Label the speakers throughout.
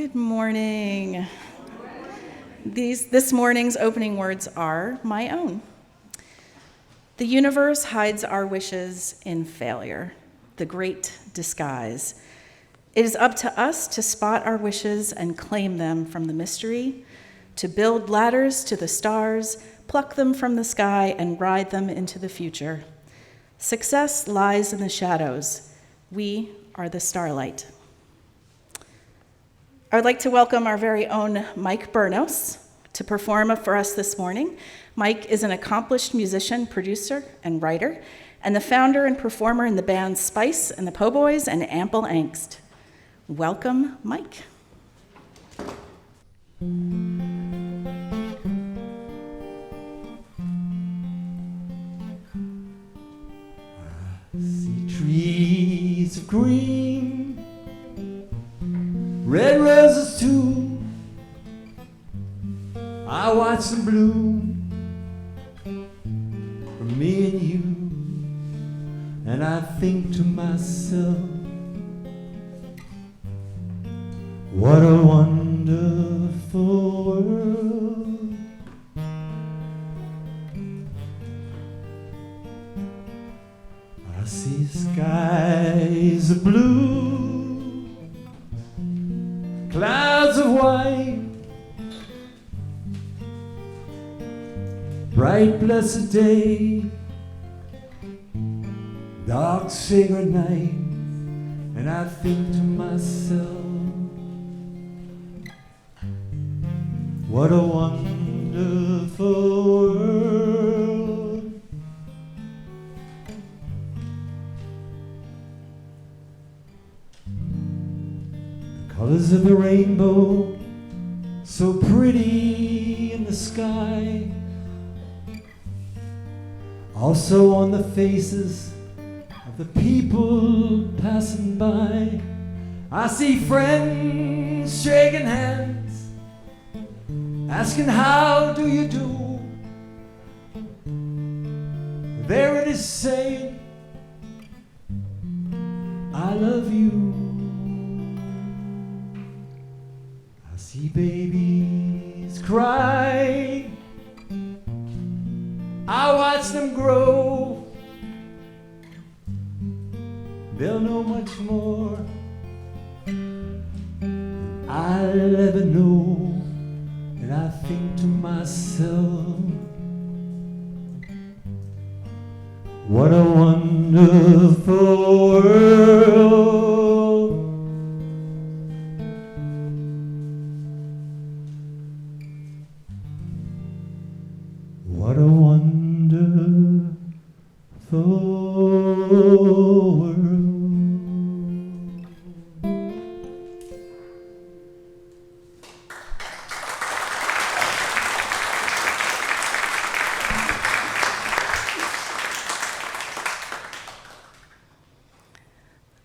Speaker 1: Good morning. This morning's opening words are my own. The universe hides our wishes in failure, the great disguise. It is up to us to spot our wishes and claim them from the mystery, to build ladders to the stars, pluck them from the sky, and ride them into the future. Success lies in the shadows. We are the starlight. I would like to welcome our very own Mike Bernos to perform for us this morning. Mike is an accomplished musician, producer, and writer, and the founder and performer in the bands Spice and the Po' Boys and Ample Angst. Welcome, Mike.
Speaker 2: I see trees of green, red roses too. I watch them bloom for me and you, and I think to myself, what a wonderful world. I see skies of blue, clouds of white, bright blessed day, dark sacred night, and I think to myself, what a wonderful world. The colors of the rainbow, so pretty in the sky, also on the faces of the people passing by. I see friends shaking hands, asking how do you do. There it is saying, I love you. I see babies cry, I watch them grow. They'll know much more than I'll ever know. And I think to myself, what a wonderful world. What a wonderful world.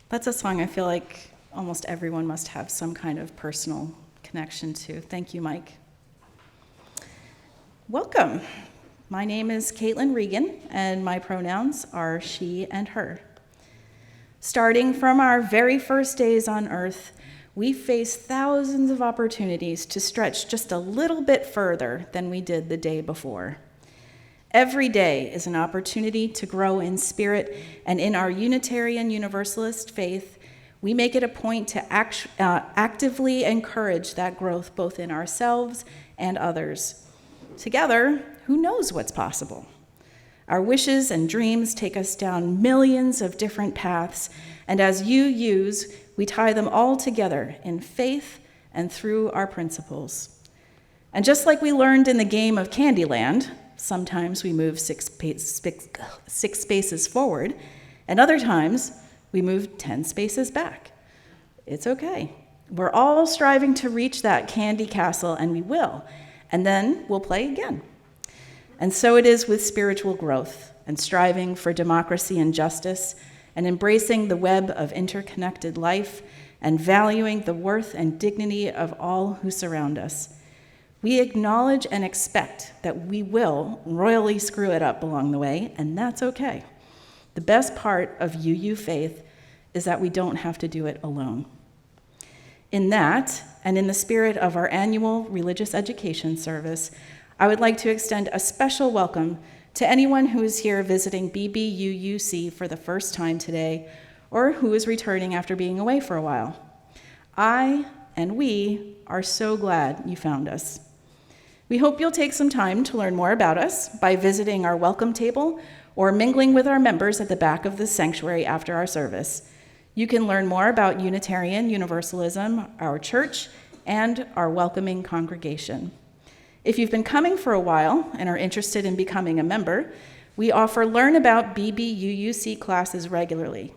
Speaker 1: That's a song I feel like almost everyone must have some kind of personal connection to. Thank you, Mike. Welcome. My name is Caitlin Regan, and my pronouns are she and her. Starting from our very first days on Earth, we face thousands of opportunities to stretch just a little bit further than we did the day before. Every day is an opportunity to grow in spirit, and in our Unitarian Universalist faith, we make it a point to actively encourage that growth both in ourselves and others. Together, who knows what's possible? Our wishes and dreams take us down millions of different paths, and as UUs, we tie them all together in faith and through our principles. And just like we learned in the game of Candyland, sometimes we move six spaces forward, and other times we move 10 spaces back. It's okay. We're all striving to reach that candy castle, and we will, and then we'll play again. And so it is with spiritual growth and striving for democracy and justice and embracing the web of interconnected life and valuing the worth and dignity of all who surround us. We acknowledge and expect that we will royally screw it up along the way, and that's okay. The best part of UU faith is that we don't have to do it alone. In that, and in the spirit of our annual religious education service, I would like to extend a special welcome to anyone who is here visiting BBUUC for the first time today, or who is returning after being away for a while. I and we are so glad you found us. We hope you'll take some time to learn more about us by visiting our welcome table or mingling with our members at the back of the sanctuary after our service. You can learn more about Unitarian Universalism, our church, and our welcoming congregation. If you've been coming for a while and are interested in becoming a member, we offer Learn About BBUUC classes regularly.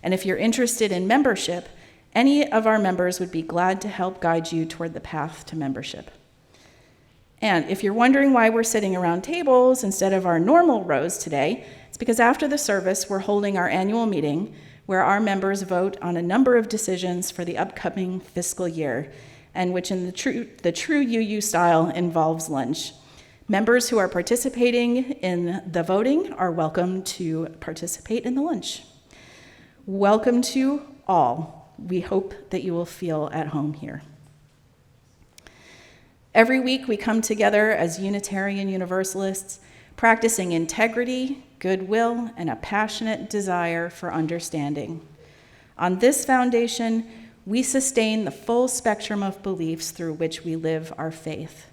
Speaker 1: And if you're interested in membership, any of our members would be glad to help guide you toward the path to membership. And if you're wondering why we're sitting around tables instead of our normal rows today, it's because after the service, we're holding our annual meeting where our members vote on a number of decisions for the upcoming fiscal year, and which in the true UU style involves lunch. Members who are participating in the voting are welcome to participate in the lunch. Welcome to all. We hope that you will feel at home here. Every week we come together as Unitarian Universalists, practicing integrity, goodwill, and a passionate desire for understanding. On this foundation, we sustain the full spectrum of beliefs through which we live our faith.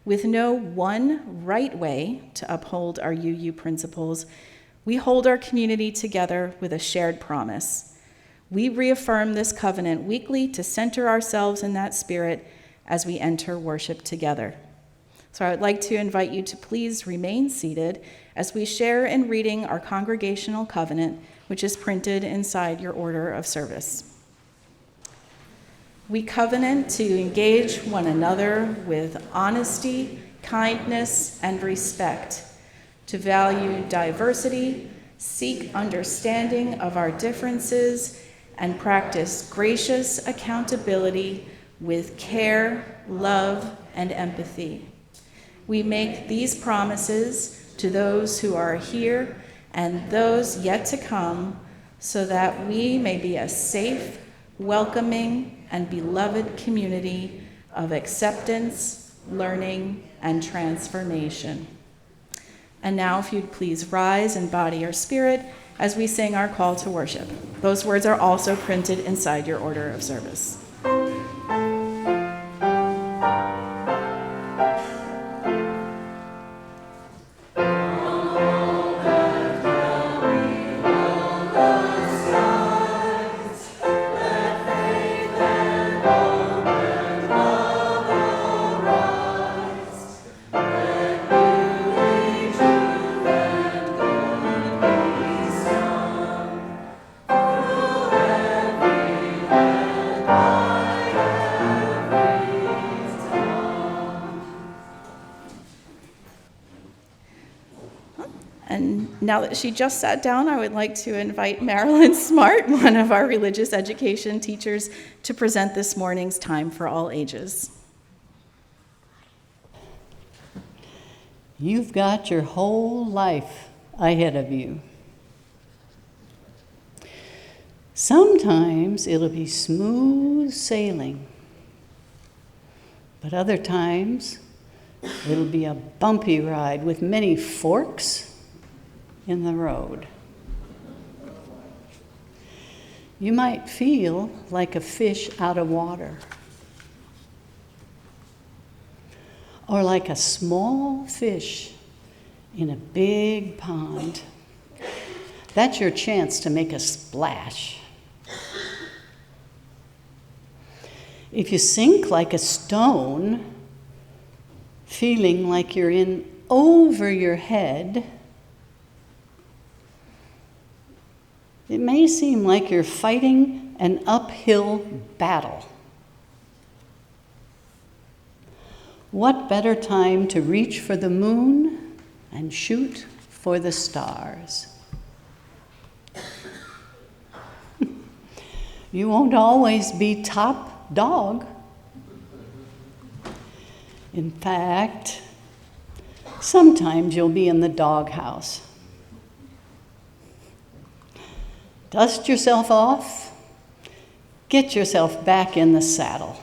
Speaker 1: With no one right way to uphold our UU principles, we hold our community together with a shared promise. We reaffirm this covenant weekly to center ourselves in that spirit as we enter worship together. So I would like to invite you to please remain seated as we share in reading our Congregational Covenant, which is printed inside your order of service. We covenant to engage one another with honesty, kindness, and respect, to value diversity, seek understanding of our differences, and practice gracious accountability with care, love, and empathy. We make these promises to those who are here and those yet to come, so that we may be a safe, welcoming, and beloved community of acceptance, learning, and transformation. And now, if you'd please rise in body or spirit as we sing our call to worship. Those words are also printed inside your order of service. Now that she just sat down, I would like to invite Marilyn Smart, one of our religious education teachers, to present this morning's Time for All Ages.
Speaker 3: You've got your whole life ahead of you. Sometimes it'll be smooth sailing, but other times it'll be a bumpy ride with many forks in the road. You might feel like a fish out of water, or like a small fish in a big pond. That's your chance to make a splash. If you sink like a stone, feeling like you're in over your head, it may seem like you're fighting an uphill battle. What better time to reach for the moon and shoot for the stars? You won't always be top dog. In fact, sometimes you'll be in the doghouse. Dust yourself off, get yourself back in the saddle.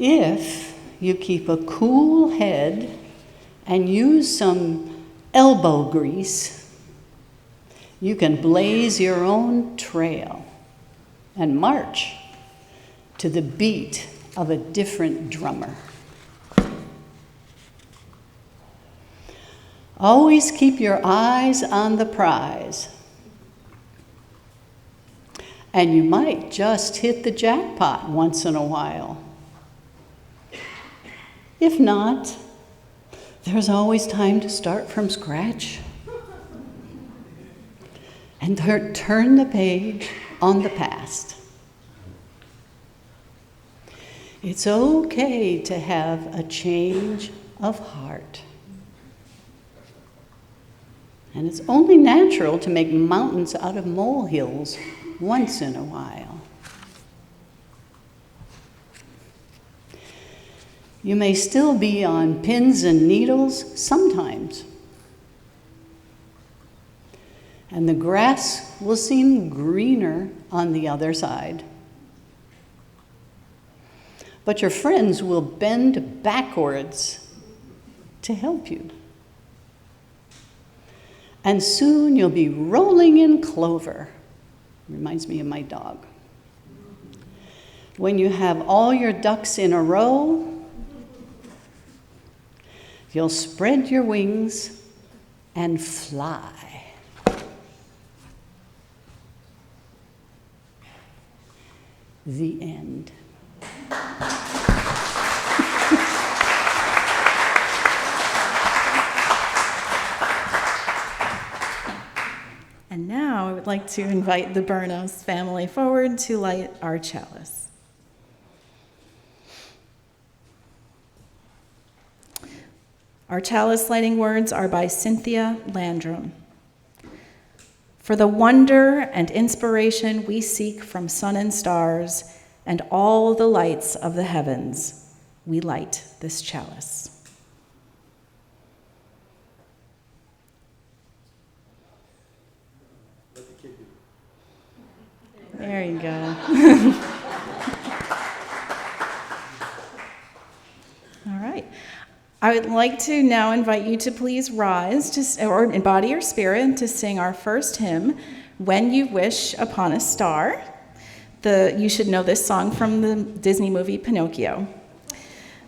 Speaker 3: If you keep a cool head and use some elbow grease, you can blaze your own trail and march to the beat of a different drummer. Always keep your eyes on the prize, and you might just hit the jackpot once in a while. If not, there's always time to start from scratch and turn the page on the past. It's okay to have a change of heart. And it's only natural to make mountains out of molehills once in a while. You may still be on pins and needles sometimes. And the grass will seem greener on the other side. But your friends will bend backwards to help you. And soon you'll be rolling in clover. Reminds me of my dog. When you have all your ducks in a row, you'll spread your wings and fly. The end.
Speaker 1: And now I would like to invite the Bernos family forward to light our chalice. Our chalice lighting words are by Cynthia Landrum. For the wonder and inspiration we seek from sun and stars and all the lights of the heavens, we light this chalice. There you go. All right. I would like to now invite you to please rise or in body or spirit to sing our first hymn, When You Wish Upon a Star. You should know this song from the Disney movie Pinocchio.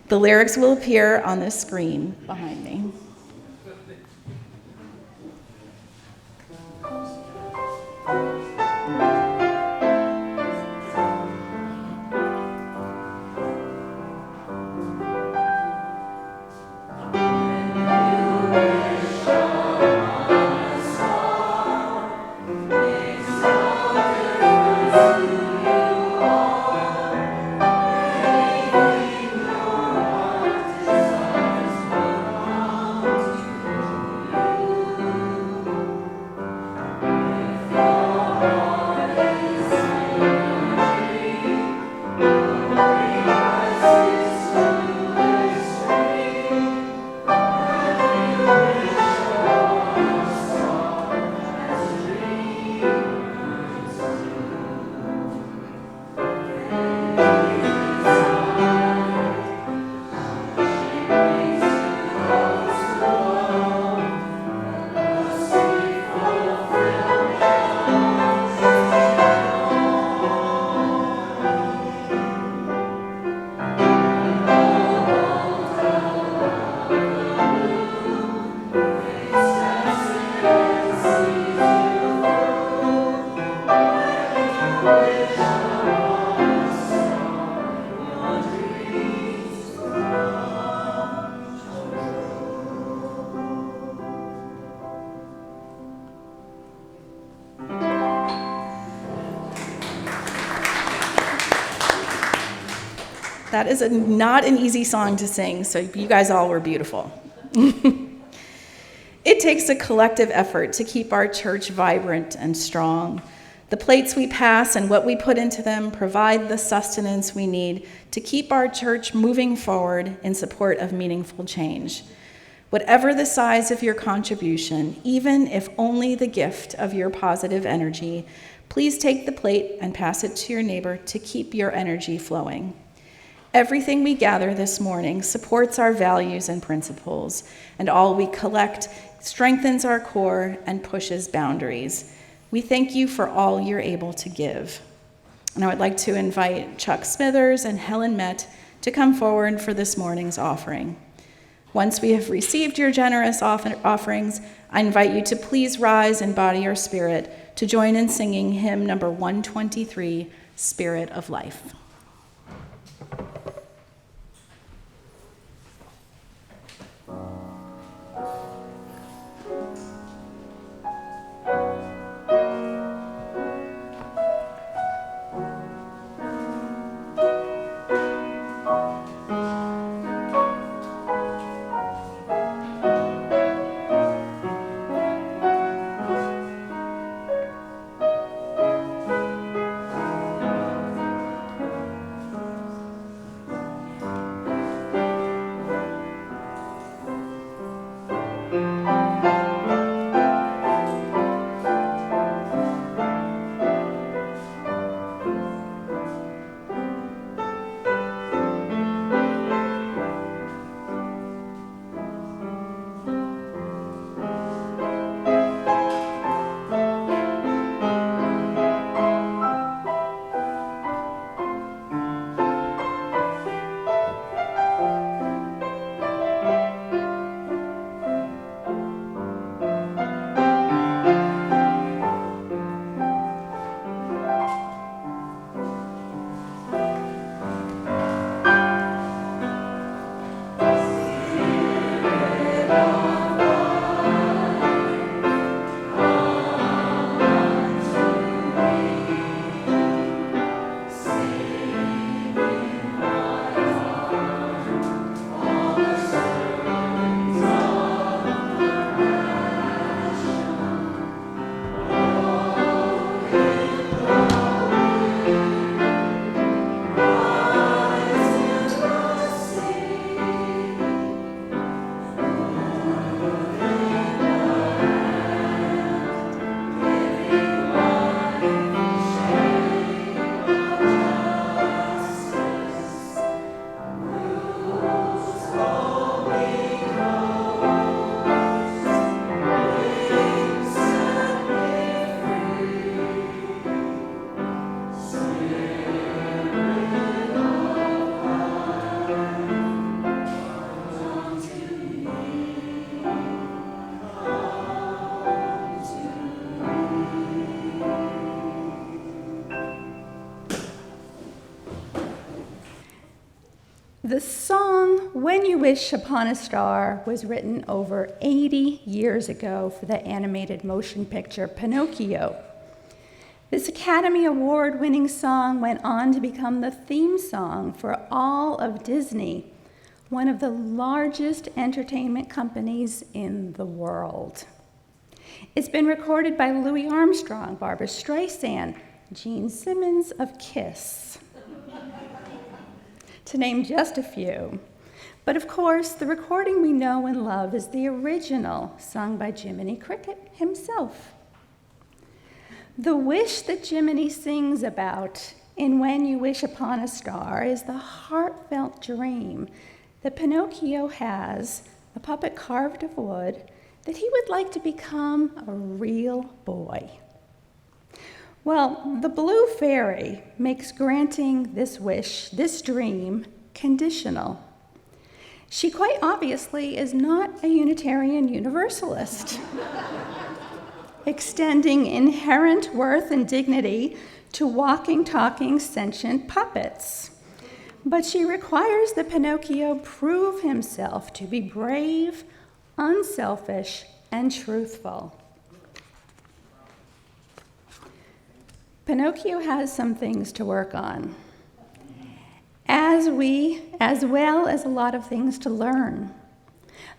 Speaker 1: The lyrics will appear on the screen behind me. That is not an easy song to sing, so you guys all were beautiful. It takes a collective effort to keep our church vibrant and strong. The plates we pass and what we put into them provide the sustenance we need to keep our church moving forward in support of meaningful change. Whatever the size of your contribution, even if only the gift of your positive energy, please take the plate and pass it to your neighbor to keep your energy flowing. Everything we gather this morning supports our values and principles, and all we collect strengthens our core and pushes boundaries. We thank you for all you're able to give. And I would like to invite Chuck Smithers and Helen Met to come forward for this morning's offering. Once we have received your generous offerings, I invite you to please rise in body or spirit to join in singing hymn number 123, Spirit of Life.
Speaker 4: The song, When You Wish Upon a Star, was written over 80 years ago for the animated motion picture Pinocchio. This Academy Award-winning song went on to become the theme song for all of Disney, one of the largest entertainment companies in the world. It's been recorded by Louis Armstrong, Barbra Streisand, Gene Simmons of Kiss, to name just a few. But of course, the recording we know and love is the original, sung by Jiminy Cricket himself. The wish that Jiminy sings about in When You Wish Upon a Star is the heartfelt dream that Pinocchio has, a puppet carved of wood, that he would like to become a real boy. Well, the Blue Fairy makes granting this wish, this dream, conditional. She quite obviously is not a Unitarian Universalist, extending inherent worth and dignity to walking, talking, sentient puppets. But she requires that Pinocchio prove himself to be brave, unselfish, and truthful. Pinocchio has some things to work on, as well as a lot of things to learn.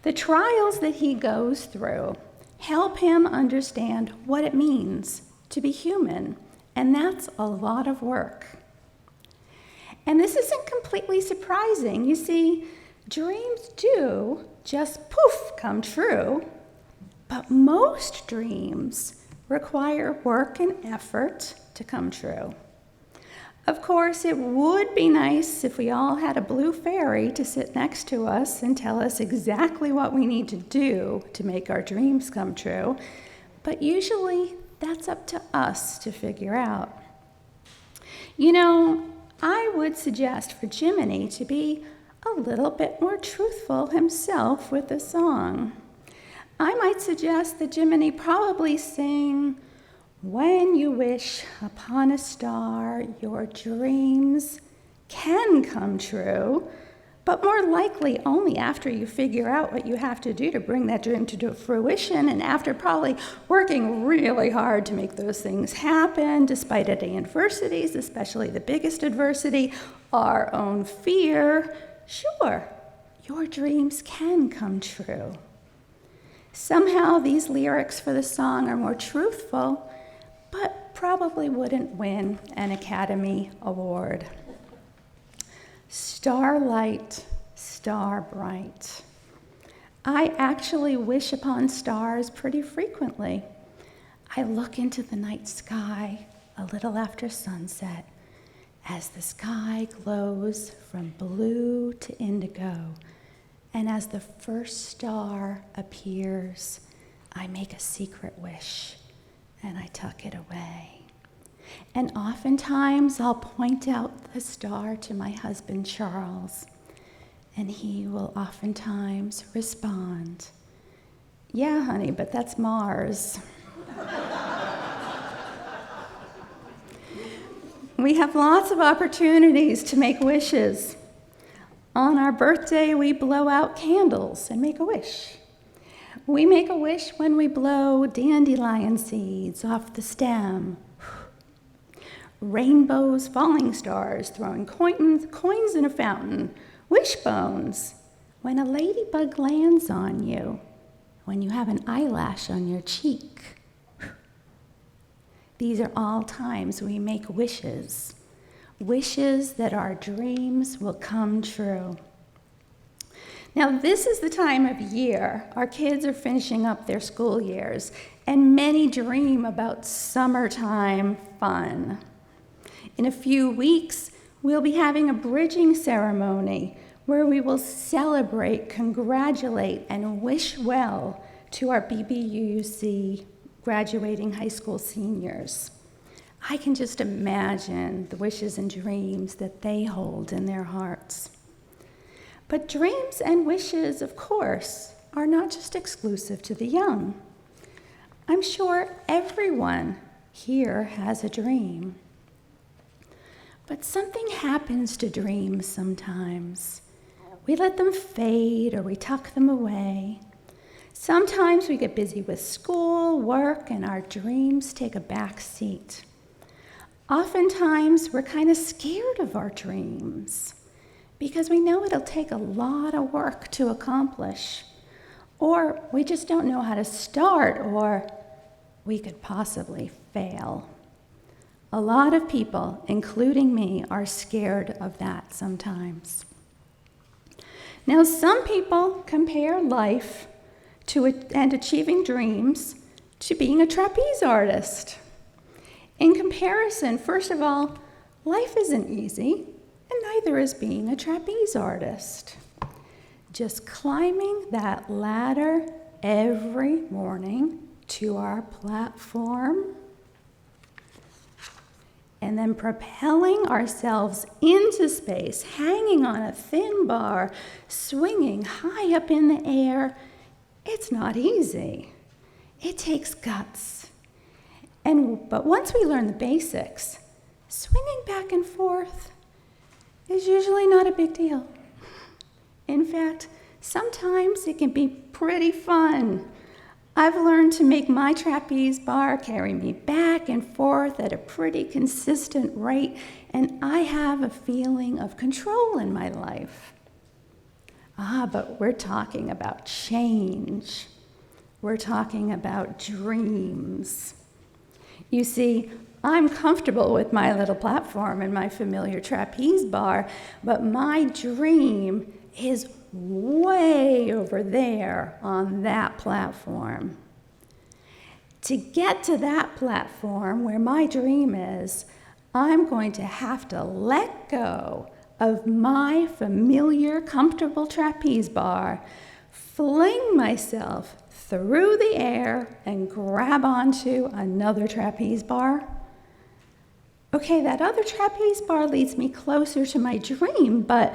Speaker 4: The trials that he goes through help him understand what it means to be human, and that's a lot of work. And this isn't completely surprising. You see, dreams do just poof come true, but most dreams require work and effort to come true. Of course, it would be nice if we all had a blue fairy to sit next to us and tell us exactly what we need to do to make our dreams come true, but usually that's up to us to figure out. You know, I would suggest for Jiminy to be a little bit more truthful himself with the song. I might suggest that Jiminy probably sing, "When you wish upon a star, your dreams can come true," but more likely only after you figure out what you have to do to bring that dream to fruition, and after probably working really hard to make those things happen, despite any adversities, especially the biggest adversity, our own fear. Sure, your dreams can come true. Somehow these lyrics for the song are more truthful, but probably wouldn't win an Academy Award. Starlight, star bright. I actually wish upon stars pretty frequently. I look into the night sky a little after sunset as the sky glows from blue to indigo, and as the first star appears, I make a secret wish and I tuck it away. And oftentimes I'll point out the star to my husband, Charles, and he will oftentimes respond, "Yeah, honey, but that's Mars." We have lots of opportunities to make wishes. On our birthday, we blow out candles and make a wish. We make a wish when we blow dandelion seeds off the stem. Rainbows, falling stars, throwing coins in a fountain, wishbones, when a ladybug lands on you, when you have an eyelash on your cheek. These are all times we make wishes, wishes that our dreams will come true. Now, this is the time of year our kids are finishing up their school years, and many dream about summertime fun. In a few weeks, we'll be having a bridging ceremony where we will celebrate, congratulate, and wish well to our BBUUC graduating high school seniors. I can just imagine the wishes and dreams that they hold in their hearts. But dreams and wishes, of course, are not just exclusive to the young. I'm sure everyone here has a dream. But something happens to dreams sometimes. We let them fade or we tuck them away. Sometimes we get busy with school, work, and our dreams take a back seat. Oftentimes, we're kind of scared of our dreams because we know it'll take a lot of work to accomplish, or we just don't know how to start, or we could possibly fail. A lot of people, including me, are scared of that sometimes. Now, some people compare life and achieving dreams to being a trapeze artist. In comparison, first of all, life isn't easy, and neither is being a trapeze artist. Just climbing that ladder every morning to our platform, and then propelling ourselves into space, hanging on a thin bar, swinging high up in the air, it's not easy. It takes guts. But once we learn the basics, swinging back and forth is usually not a big deal. In fact, sometimes it can be pretty fun. I've learned to make my trapeze bar carry me back and forth at a pretty consistent rate, and I have a feeling of control in my life. But we're talking about change. We're talking about dreams. You see, I'm comfortable with my little platform and my familiar trapeze bar, but my dream is way over there on that platform. To get to that platform where my dream is, I'm going to have to let go of my familiar, comfortable trapeze bar, fling myself through the air, and grab onto another trapeze bar. Okay, that other trapeze bar leads me closer to my dream, but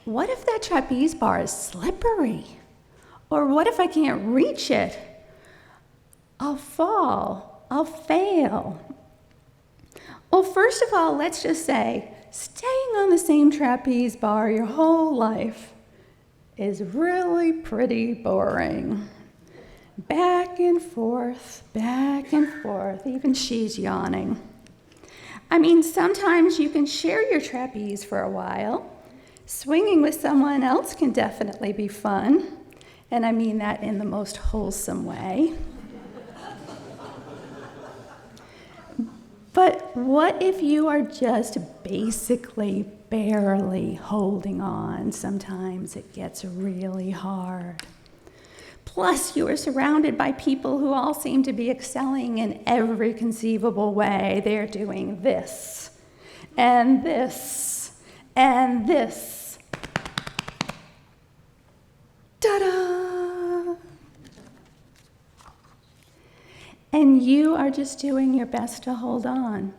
Speaker 4: what if that trapeze bar is slippery? Or what if I can't reach it? I'll fall. I'll fail. Well, first of all, let's just say staying on the same trapeze bar your whole life is really pretty boring. Back and forth, even she's yawning. I mean, sometimes you can share your trapeze for a while. Swinging with someone else can definitely be fun, and I mean that in the most wholesome way. But what if you are just basically barely holding on? Sometimes it gets really hard. Plus, you are surrounded by people who all seem to be excelling in every conceivable way. They're doing this, and this, and this. Ta-da! And you are just doing your best to hold on.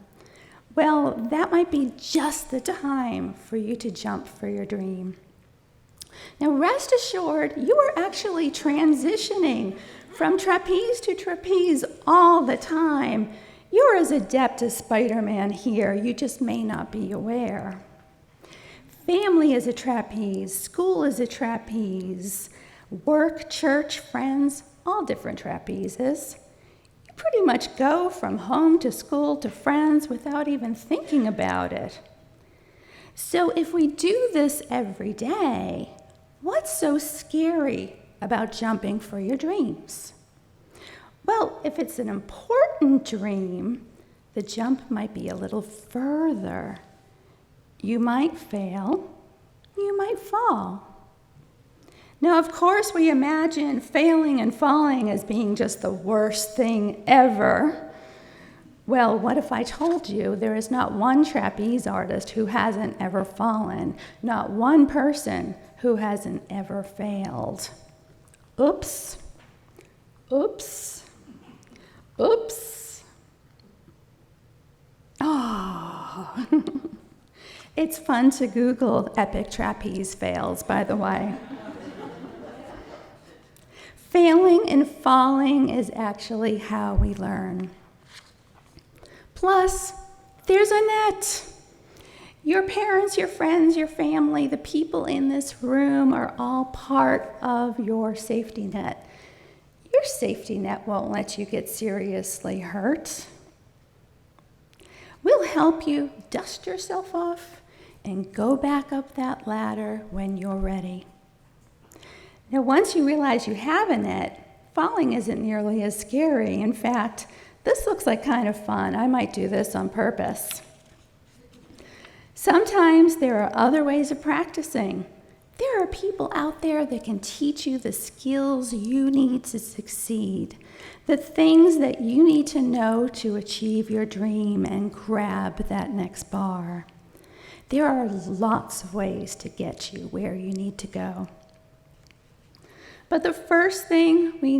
Speaker 4: Well, that might be just the time for you to jump for your dream. Now, rest assured, you are actually transitioning from trapeze to trapeze all the time. You're as adept as Spider-Man here, you just may not be aware. Family is a trapeze, school is a trapeze, work, church, friends, all different trapezes. You pretty much go from home to school to friends without even thinking about it. So if we do this every day, what's so scary about jumping for your dreams? Well, if it's an important dream, the jump might be a little further. You might fail, you might fall. Now, of course, we imagine failing and falling as being just the worst thing ever. Well, what if I told you there is not one trapeze artist who hasn't ever fallen, not one person who hasn't ever failed? Oops, oops, oops. Oh. It's fun to Google epic trapeze fails, by the way. Failing and falling is actually how we learn. Plus, there's a net. Your parents, your friends, your family, the people in this room are all part of your safety net. Your safety net won't let you get seriously hurt. We'll help you dust yourself off and go back up that ladder when you're ready. Now, once you realize you have a net, falling isn't nearly as scary. In fact, this looks like kind of fun. I might do this on purpose. Sometimes there are other ways of practicing. There are people out there that can teach you the skills you need to succeed, the things that you need to know to achieve your dream and grab that next bar. There are lots of ways to get you where you need to go. But the first thing we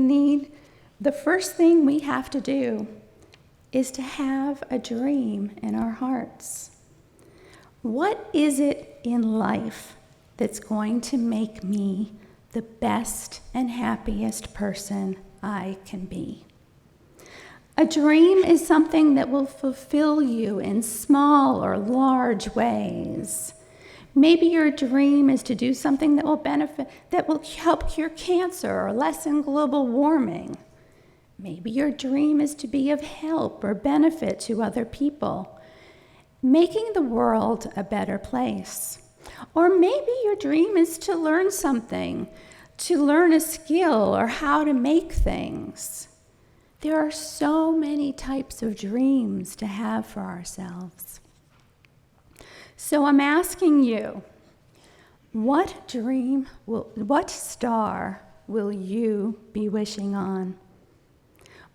Speaker 4: have to do is to have a dream in our hearts. What is it in life that's going to make me the best and happiest person I can be? A dream is something that will fulfill you in small or large ways. Maybe your dream is to do something that will help cure cancer or lessen global warming. Maybe your dream is to be of help or benefit to other people, making the world a better place. Or maybe your dream is to learn something, to learn a skill or how to make things. There are so many types of dreams to have for ourselves. So I'm asking you, what star will you be wishing on?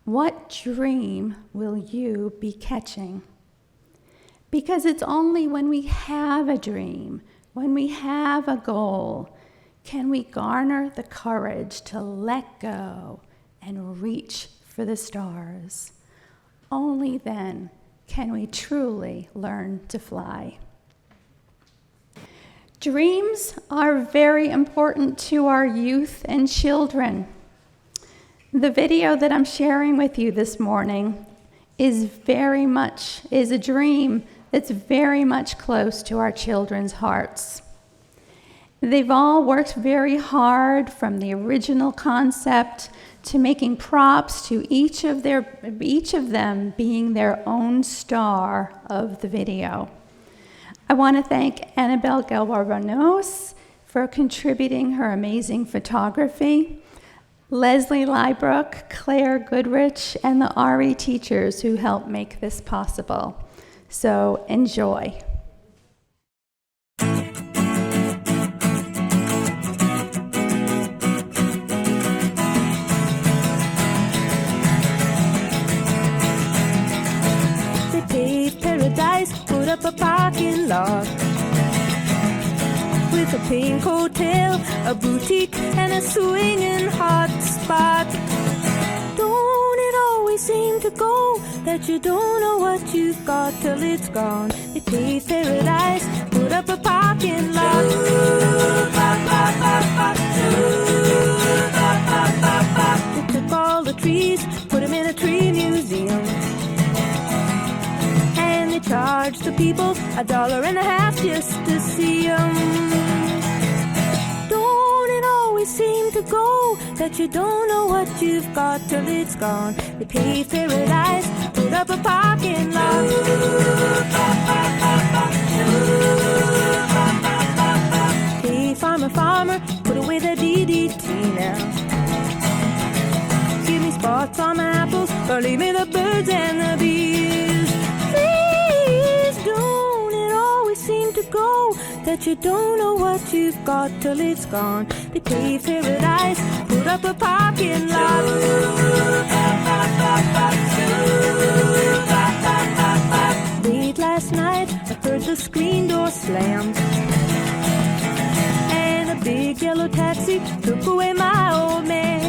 Speaker 4: What dream will you be catching? Because it's only when we have a dream, when we have a goal, can we garner the courage to let go and reach for the stars. Only then can we truly learn to fly. Dreams are very important to our youth and children. The video that I'm sharing with you this morning is a dream that's very much close to our children's hearts. They've all worked very hard from the original concept to making props to each of them being their own star of the video. I want to thank Annabelle Bernos for contributing her amazing photography, Leslie Lybrook, Claire Goodrich, and the RE teachers who helped make this possible. So enjoy.
Speaker 5: They paved paradise, put up a parking lot with a pink hotel, a boutique, and a swinging hot spot. Don't it always seem to go that you don't know what you've got till it's gone? They paved paradise, put up a parking lot. They took all the trees, put them in a tree museum, and they charged the people $1.50 just to see them. Don't it always seem to go that you don't know what you've got till it's gone? They paved paradise, put up a parking lot. Hey, farmer, farmer, put away the DDT now. Give me spots on my apples, or leave me the birds and the bees. Please don't it always seem to go that you don't know what you've got till it's gone? They paved paradise, put up a parking lot. Late last night, I heard the screen door slam, and a big yellow taxi took away my old man.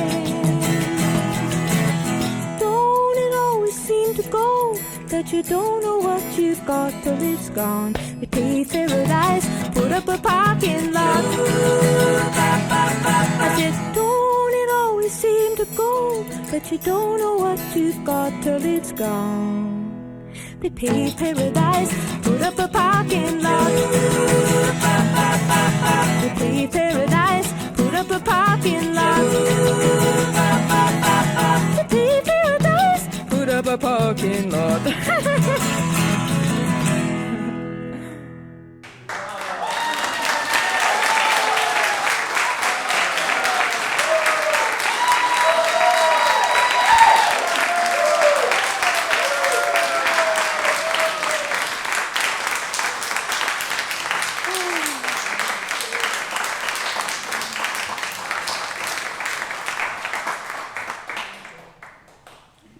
Speaker 5: Don't it always seem to go that you don't know what you've got till it's gone? They paved paradise, put up a parking lot. I said, don't it always seem to go that you don't know what you've got till it's gone? They paved paradise, put up a parking lot. They paved paradise, put up a parking lot. They paved paradise, put up a parking lot.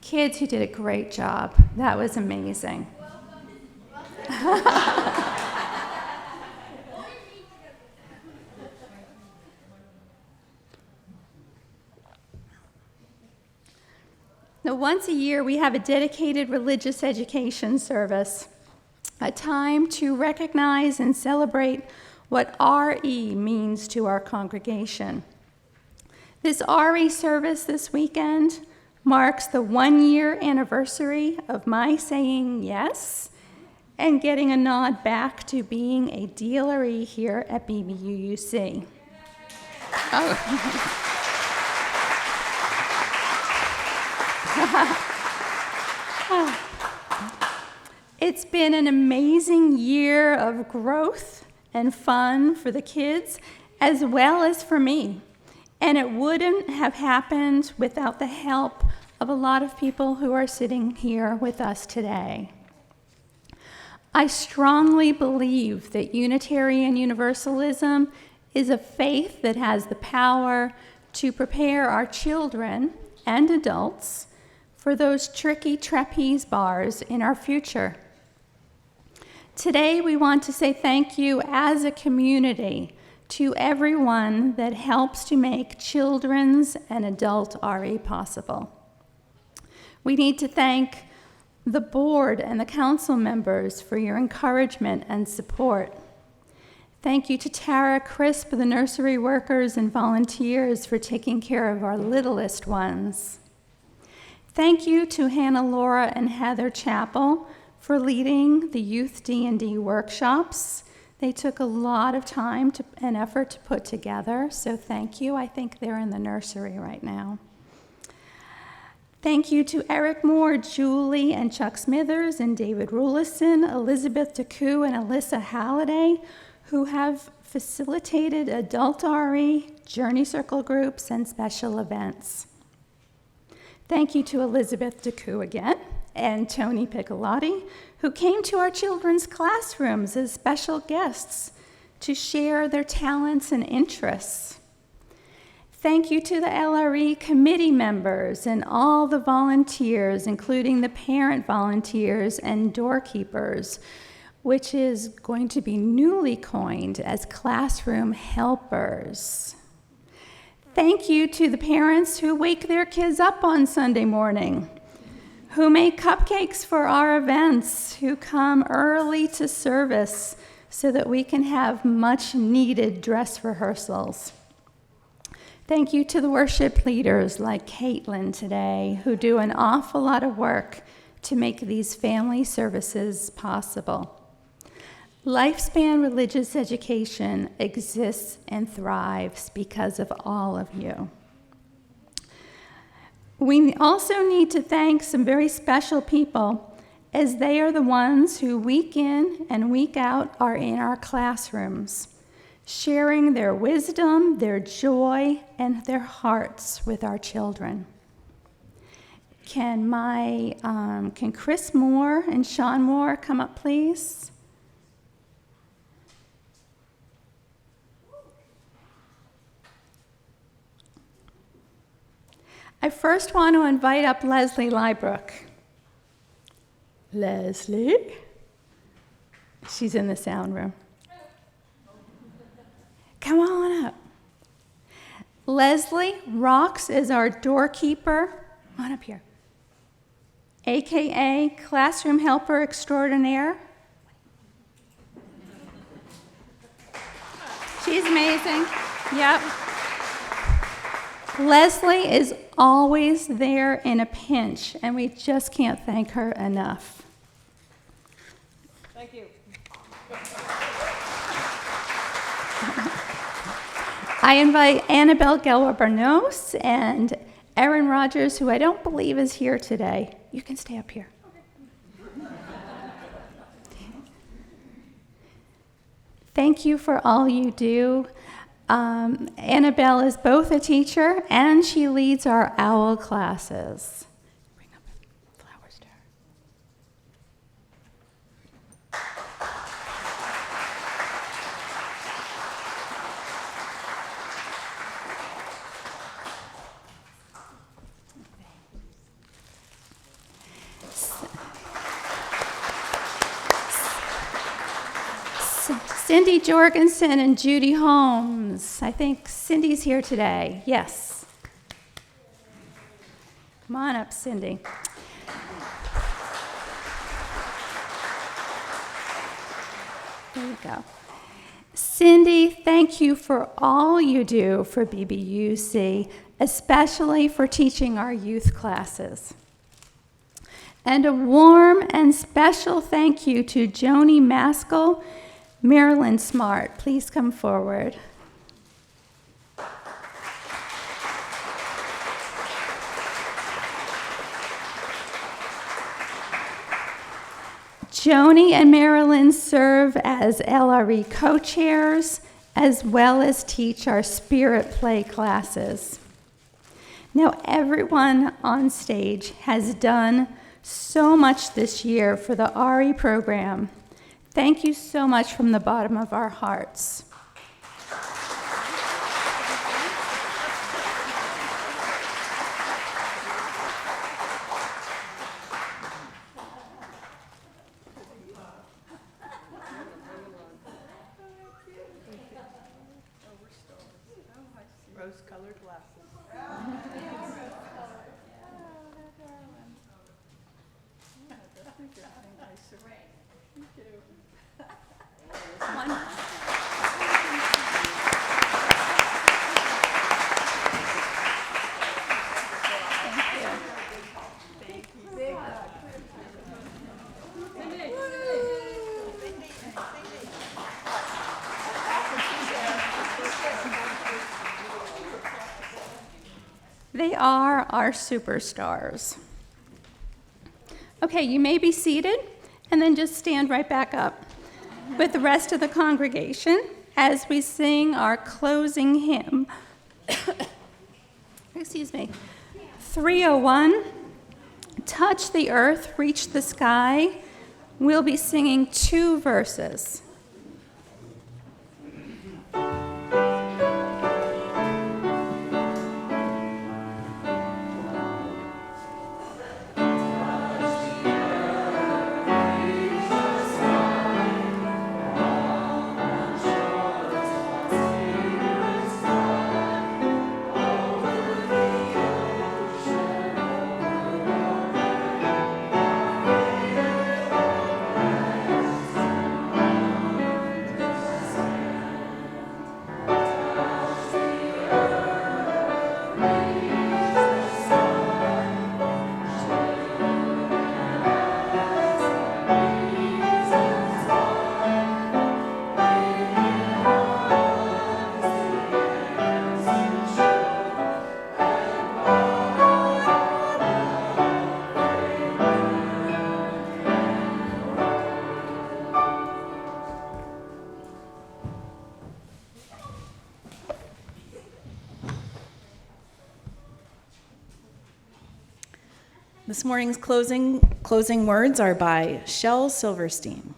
Speaker 4: Kids, you did a great job. That was amazing. Now, once a year, we have a dedicated religious education service, a time to recognize and celebrate what RE means to our congregation. This RE service this weekend marks the 1-year anniversary of my saying yes and getting a nod back to being a dealeree here at BBUUC. Oh. It's been an amazing year of growth and fun for the kids as well as for me. And it wouldn't have happened without the help of a lot of people who are sitting here with us today. I strongly believe that Unitarian Universalism is a faith that has the power to prepare our children and adults for those tricky trapeze bars in our future. Today, we want to say thank you as a community to everyone that helps to make children's and adult RE possible. We need to thank the board and the council members for your encouragement and support. Thank you to Tara Crisp, the nursery workers and volunteers, for taking care of our littlest ones. Thank you to Hannah Laura and Heather Chappell for leading the youth D&D workshops. They took a lot of time and effort to put together, so thank you. I think they're in the nursery right now. Thank you to Eric Moore, Julie and Chuck Smithers, and David Rulison, Elizabeth DeCou, and Alyssa Halliday, who have facilitated adult RE, journey circle groups, and special events. Thank you to Elizabeth DeCou again, and Tony Piccolotti, who came to our children's classrooms as special guests to share their talents and interests. Thank you to the LRE committee members and all the volunteers, including the parent volunteers and doorkeepers, which is going to be newly coined as classroom helpers. Thank you to the parents who wake their kids up on Sunday morning, who make cupcakes for our events, who come early to service so that we can have much needed dress rehearsals. Thank you to the worship leaders like Caitlin today, who do an awful lot of work to make these family services possible. Lifespan Religious Education exists and thrives because of all of you. We also need to thank some very special people, as they are the ones who week in and week out are in our classrooms, sharing their wisdom, their joy, and their hearts with our children. Can Chris Moore and Sean Moore come up, please? I first want to invite up Leslie Lybrook. Leslie? She's in the sound room. Come on up. Leslie rocks as our doorkeeper. Come on up here. AKA classroom helper extraordinaire. She's amazing. Yep. Leslie is always there in a pinch, and we just can't thank her enough.
Speaker 6: Thank you.
Speaker 4: I invite Annabelle Gelwer-Bernos and Erin Rogers, who I don't believe is here today. You can stay up here. Thank you for all you do. Annabelle is both a teacher and she leads our OWL classes. Bring up flowers to her. Cindy Jorgensen and Judy Holmes. I think Cindy's here today. Yes. Come on up, Cindy. There you go. Cindy, thank you for all you do for BBUUC, especially for teaching our youth classes. And a warm and special thank you to Joni Maskell, Marilyn Smart. Please come forward. Joni and Marilyn serve as LRE co-chairs, as well as teach our spirit play classes. Now, everyone on stage has done so much this year for the RE program. Thank you so much from the bottom of our hearts.
Speaker 1: rose-colored glasses.
Speaker 4: They are our superstars. Okay, you may be seated, and then just stand right back up with the rest of the congregation as we sing our closing hymn. Excuse me. 301, Touch the Earth, Reach the Sky. We'll be singing 2 verses.
Speaker 1: This morning's closing words are by Shel Silverstein.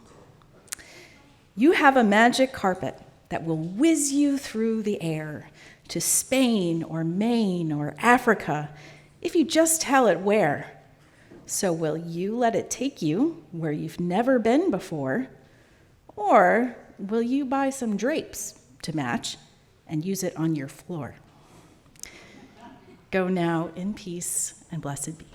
Speaker 1: You have a magic carpet that will whiz you through the air to Spain or Maine or Africa if you just tell it where. So will you let it take you where you've never been before? Or will you buy some drapes to match and use it on your floor? Go now in peace and blessed be.